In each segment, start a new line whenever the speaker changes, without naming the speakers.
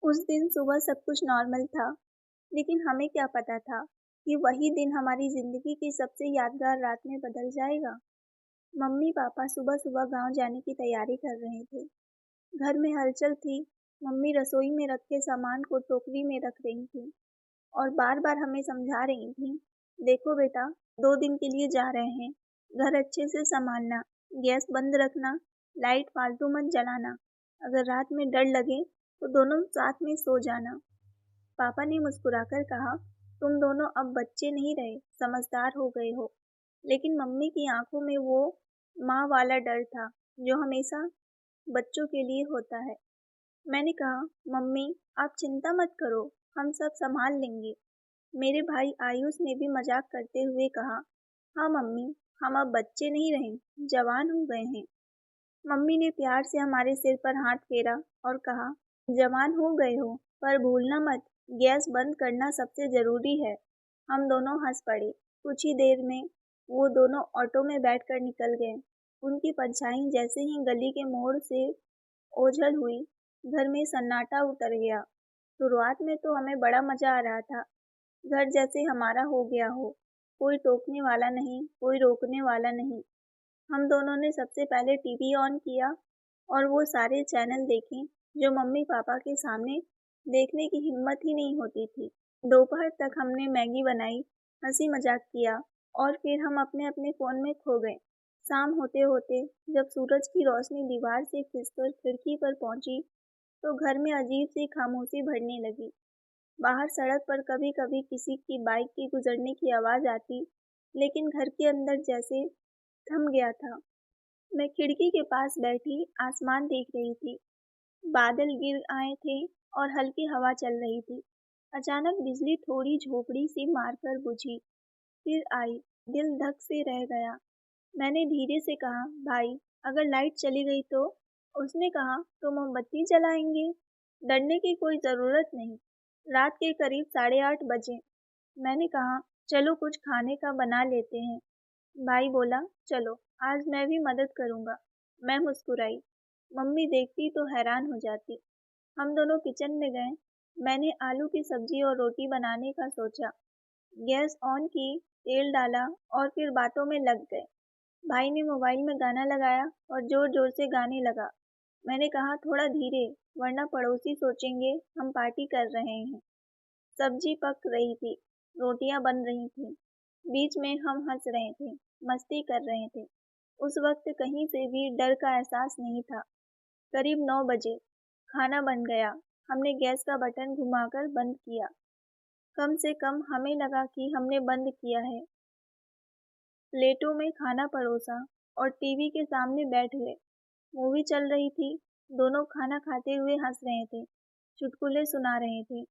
उस दिन सुबह सब कुछ नॉर्मल था, लेकिन हमें क्या पता था कि वही दिन हमारी ज़िंदगी की सबसे यादगार रात में बदल जाएगा। मम्मी-पापा सुबह-सुबह गाँव जाने की तैयारी कर रहे थे। घर में हलचल थी, मम्मी रसोई में रखे सामान को टोकरी में रख रही थीं और बार-बार हमें समझा रही थीं, देखो बेटा, 2 दिन के लिए जा रहे हैं, घर अच्छे से सँभालना, गैस बंद रखना, लाइट फालतू मत जलाना, अगर रात में डर लगे तो दोनों साथ में सो जाना। पापा ने मुस्कुराकर कहा, तुम दोनों अब बच्चे नहीं रहे, समझदार हो गए हो। लेकिन मम्मी की आंखों में वो माँ वाला डर था, जो हमेशा बच्चों के लिए होता है। मैंने कहा, मम्मी, आप चिंता मत करो, हम सब संभाल लेंगे। मेरे भाई आयुष ने भी मजाक करते हुए कहा, हाँ मम्मी, हम अब बच्चे नहीं रहे, जवान हो गए हैं। मम्मी ने प्यार से हमारे सिर पर हाथ फेरा और कहा, जवान हो गए हो, पर भूलना मत, गैस बंद करना सबसे ज़रूरी है। हम दोनों हंस पड़े। कुछ ही देर में वो दोनों ऑटो में बैठकर निकल गए। उनकी परछाई जैसे ही गली के मोड़ से ओझल हुई, घर में सन्नाटा उतर गया। शुरुआत में तो हमें बड़ा मज़ा आ रहा था, घर जैसे हमारा हो गया हो। कोई टोकने वाला नहीं, कोई रोकने वाला नहीं। हम दोनों ने सबसे पहले टीवी ऑन किया और वो सारे चैनल देखे जो मम्मी-पापा के सामने देखने की हिम्मत ही नहीं होती थी। दोपहर तक हमने मैगी बनाई, हँसी-मज़ाक किया और फिर हम अपने-अपने फ़ोन में खो गए। शाम होते-होते जब सूरज की रोशनी दीवार से खिंचकर खिड़की पर पहुँची, तो घर में अजीब-सी खामोशी बढ़ने लगी। बाहर सड़क पर कभी-कभी किसी की बाइक के गुजरने की आवाज़ आती, लेकिन घर के अंदर जैसे थम गया था। मैं खिड़की के पास बैठी आसमान देख रही थी। बादल गिर आए थे और हल्की हवा चल रही थी। अचानक बिजली थोड़ी झोपड़ी सी मारकर बुझी, फिर आई। दिल धक से रह गया। मैंने धीरे से कहा, भाई, अगर लाइट चली गई तो? उसने कहा, तो मोमबत्ती जलाएंगे। डरने की कोई ज़रूरत नहीं। रात के करीब 8:30 बजे। मैंने कहा, चलो कुछ खाने का बना लेते हैं। भाई बोला, चलो, आज मैं भी मदद करूँगा। मैं मुस्कुराई। मम्मी देखती तो हैरान हो जाती। हम दोनों किचन में गए। मैंने आलू की सब्जी और रोटी बनाने का सोचा। गैस ऑन की, तेल डाला और फिर बातों में लग गए। भाई ने मोबाइल में गाना लगाया और ज़ोर-ज़ोर से गाने लगा। मैंने कहा, थोड़ा धीरे, वरना पड़ोसी सोचेंगे हम पार्टी कर रहे हैं। सब्जी पक रही थी, रोटियां बन रही थीं। बीच में हम हंस रहे थे, मस्ती कर रहे थे। उस वक्त कहीं से भी डर का एहसास नहीं था। करीब 9 बजे खाना बन गया। हमने गैस का बटन घुमाकर बंद किया। कम से कम हमें लगा कि हमने बंद किया है। प्लेटों में खाना परोसा और टीवी के सामने बैठ गए। मूवी चल रही थी। दोनों खाना खाते हुए हंस रहे थे, चुटकुले सुना रहे थे।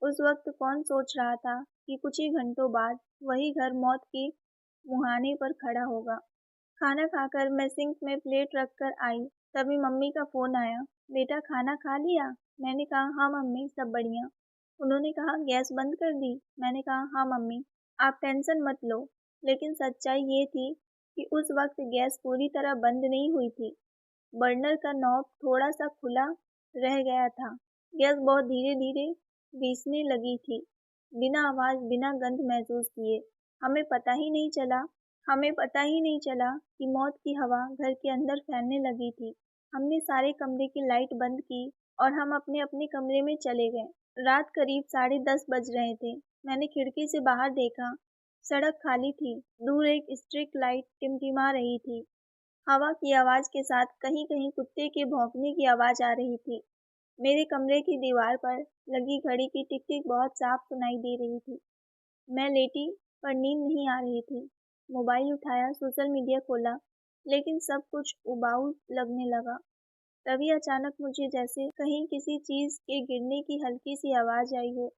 उस वक्त कौन सोच रहा था कि कुछ ही घंटों बाद वही घर मौत के मुहाने पर खड़ा होगा। खाना खाकर मैं सिंक में प्लेट रख कर आई, तभी मम्मी का फ़ोन आया। बेटा, खाना खा लिया? मैंने कहा, हाँ मम्मी, सब बढ़िया। उन्होंने कहा, गैस बंद कर दी? मैंने कहा, हाँ मम्मी, आप टेंशन मत लो। लेकिन सच्चाई ये थी कि उस वक्त गैस पूरी तरह बंद नहीं हुई थी। बर्नर का नॉब थोड़ा-सा खुला रह गया था। गैस बहुत धीरे-धीरे रिसने लगी थी, बिना आवाज़, बिना गंध महसूस किए। हमें पता ही नहीं चला हमें पता ही नहीं चला कि मौत की हवा घर के अंदर फैलने लगी थी। हमने सारे कमरे की लाइट बंद की और हम अपने-अपने कमरे में चले गए। रात करीब 10:30 बज रहे थे। मैंने खिड़की से बाहर देखा। सड़क खाली थी। दूर एक स्ट्रीट लाइट टिमटिमा रही थी। हवा की आवाज़ के साथ कहीं-कहीं कुत्ते के भौंकने की आवाज़ आ रही थी। मेरे कमरे की दीवार पर लगी घड़ी की टिक-टिक बहुत साफ सुनाई दे रही थी। मैं लेटी, पर नींद नहीं आ रही थी। मोबाइल उठाया, सोशल मीडिया खोला, लेकिन सब कुछ उबाऊ लगने लगा। तभी अचानक मुझे जैसे कहीं किसी चीज़ के गिरने की हल्की-सी आवाज़ आई हो।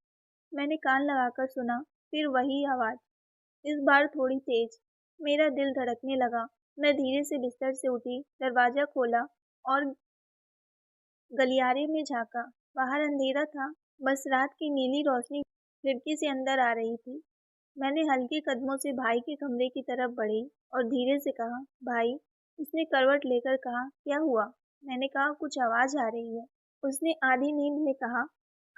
मैंने कान लगाकर सुना, फिर वही आवाज़, इस बार थोड़ी तेज़। मेरा दिल धड़कने लगा। मैं धीरे से बिस्तर से उठी, दरवाज़ा खोला और गलियारे में झाँका। बाहर अंधेरा था, बस रात की नीली रोशनी खिड़की से अंदर आ रही थी। मैंने हल्के कदमों से भाई के कमरे की तरफ बढ़ी और धीरे से कहा, भाई। उसने करवट लेकर कहा, क्या हुआ? मैंने कहा, कुछ आवाज़ आ रही है। उसने आधी नींद में कहा,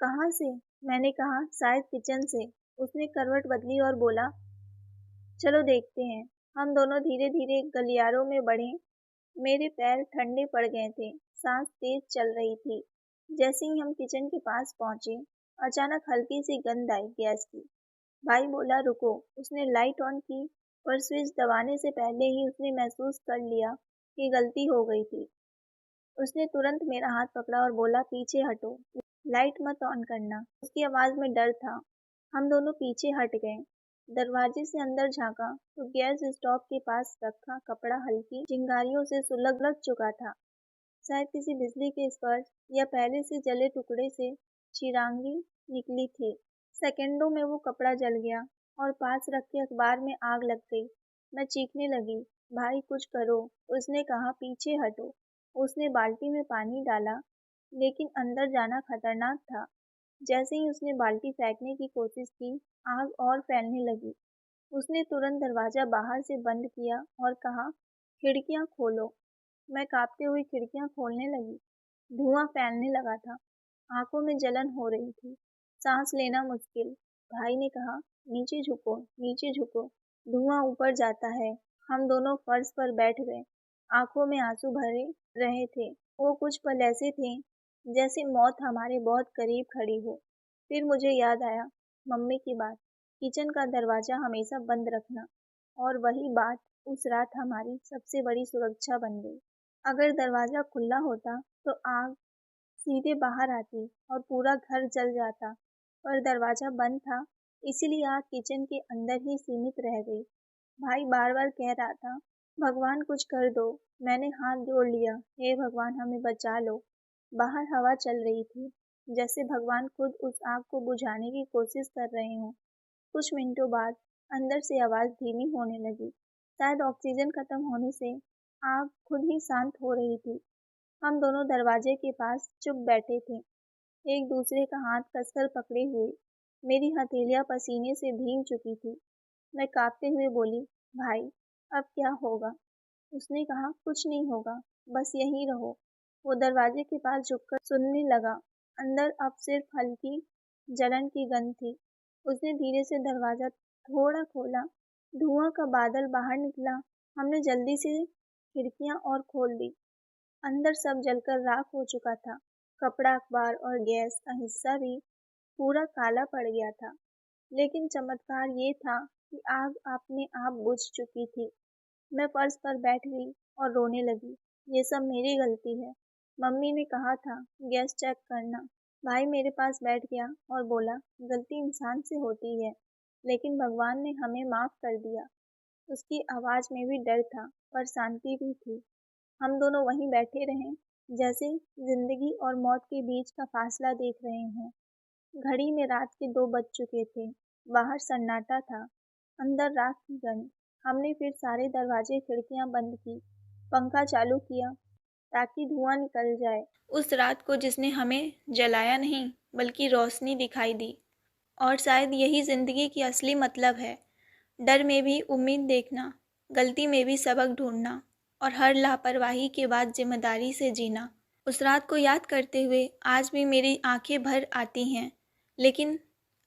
कहाँ से? मैंने कहा, शायद किचन से। उसने करवट बदली और बोला, चलो देखते हैं। हम दोनों धीरे धीरे गलियारों में बढ़े। मेरे पैर ठंडे पड़ गए थे, सांस तेज चल रही थी। जैसे ही हम किचन के पास पहुंचे, अचानक हल्की सी गंध आई गैस की। भाई बोला, रुको। उसने लाइट ऑन की, पर स्विच दबाने से पहले ही उसने महसूस कर लिया कि गलती हो गई थी। उसने तुरंत मेरा हाथ पकड़ा और बोला, पीछे हटो, लाइट मत ऑन करना। उसकी आवाज़ में डर था। हम दोनों पीछे हट गए। दरवाजे से अंदर झांका तो गैस स्टोव के पास रखा कपड़ा हल्की चिंगारियों से सुलग चुका था। शायद किसी बिजली के स्पर्श या पहले से जले टुकड़े से चिरांगी निकली थी। सेकंडों में वो कपड़ा जल गया और पास रखे अखबार में आग लग गई। मैं चीखने लगी, भाई कुछ करो। उसने कहा, पीछे हटो। उसने बाल्टी में पानी डाला, लेकिन अंदर जाना खतरनाक था। जैसे ही उसने बाल्टी फेंकने की कोशिश की, आग और फैलने लगी। उसने तुरंत दरवाजा बाहर से बंद किया और कहा, खिड़कियां खोलो। मैं कांपते हुए खिड़कियां खोलने लगी। धुआं फैलने लगा था। आंखों में जलन हो रही थी, सांस लेना मुश्किल। भाई ने कहा, नीचे झुको, नीचे झुको, धुआं ऊपर जाता है। हम दोनों फर्श पर बैठ गए। आंखों में आंसू भरे रहे थे। वो कुछ पल ऐसे थे जैसे मौत हमारे बहुत करीब खड़ी हो। फिर मुझे याद आया मम्मी की बात, किचन का दरवाजा हमेशा बंद रखना। और वही बात उस रात हमारी सबसे बड़ी सुरक्षा बन गई। अगर दरवाजा खुला होता तो आग सीधे बाहर आती और पूरा घर जल जाता, पर दरवाजा बंद था, इसीलिए आग किचन के अंदर ही सीमित रह गई। भाई बार बार कह रहा था, भगवान कुछ कर दो। मैंने हाथ जोड़ लिया, हे भगवान हमें बचा लो। बाहर हवा चल रही थी, जैसे भगवान खुद उस आग को बुझाने की कोशिश कर रहे हों। कुछ मिनटों बाद अंदर से आवाज़ धीमी होने लगी। शायद ऑक्सीजन खत्म होने से आग खुद ही शांत हो रही थी। हम दोनों दरवाजे के पास चुप बैठे थे, एक दूसरे का हाथ कसकर पकड़े हुए। मेरी हथेलियां पसीने से भीग चुकी थी। मैं कांपते हुए बोली, भाई अब क्या होगा? उसने कहा, कुछ नहीं होगा, बस यहीं रहो। वो दरवाजे के पास झुककर सुनने लगा। अंदर अब सिर्फ हल्की जलन की गंध थी। उसने धीरे से दरवाजा थोड़ा खोला। धुआं का बादल बाहर निकला। हमने जल्दी से खिड़कियां और खोल दी। अंदर सब जलकर राख हो चुका था। कपड़ा, अखबार और गैस का हिस्सा भी पूरा काला पड़ गया था। लेकिन चमत्कार ये था कि आग अपने आप बुझ चुकी थी। मैं फर्श पर बैठ गई और रोने लगी। ये सब मेरी गलती है। मम्मी ने कहा था गैस चेक करना। भाई मेरे पास बैठ गया और बोला, गलती इंसान से होती है, लेकिन भगवान ने हमें माफ़ कर दिया। उसकी आवाज़ में भी डर था, पर शांति भी थी। हम दोनों वहीं बैठे रहे, जैसे जिंदगी और मौत के बीच का फासला देख रहे हों। घड़ी में रात के 2 बज चुके थे। बाहर सन्नाटा था, अंदर राख की गंध। हमने फिर सारे दरवाजे खिड़कियां बंद की, पंखा चालू किया ताकि धुआं निकल जाए। उस रात को जिसने हमें जलाया नहीं, बल्कि रोशनी दिखाई दी। और शायद यही जिंदगी की असली मतलब है, डर में भी उम्मीद देखना, गलती में भी सबक ढूंढना, और हर लापरवाही के बाद जिम्मेदारी से जीना। उस रात को याद करते हुए आज भी मेरी आंखें भर आती हैं, लेकिन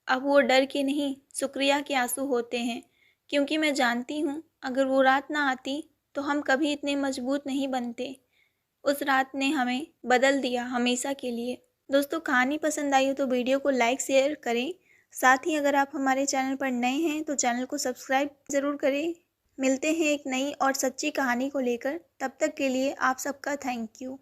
अब वो डर के नहीं, शुक्रिया के आंसू होते हैं, क्योंकि मैं जानती हूँ अगर वो रात ना आती तो हम कभी इतने मजबूत नहीं बनते। उस रात ने हमें बदल दिया हमेशा के लिए। दोस्तों, कहानी पसंद आई हो तो वीडियो को लाइक शेयर करें। साथ ही अगर आप हमारे चैनल पर नए हैं तो चैनल को सब्सक्राइब ज़रूर करें। मिलते हैं एक नई और सच्ची कहानी को लेकर। तब तक के लिए आप सबका थैंक यू।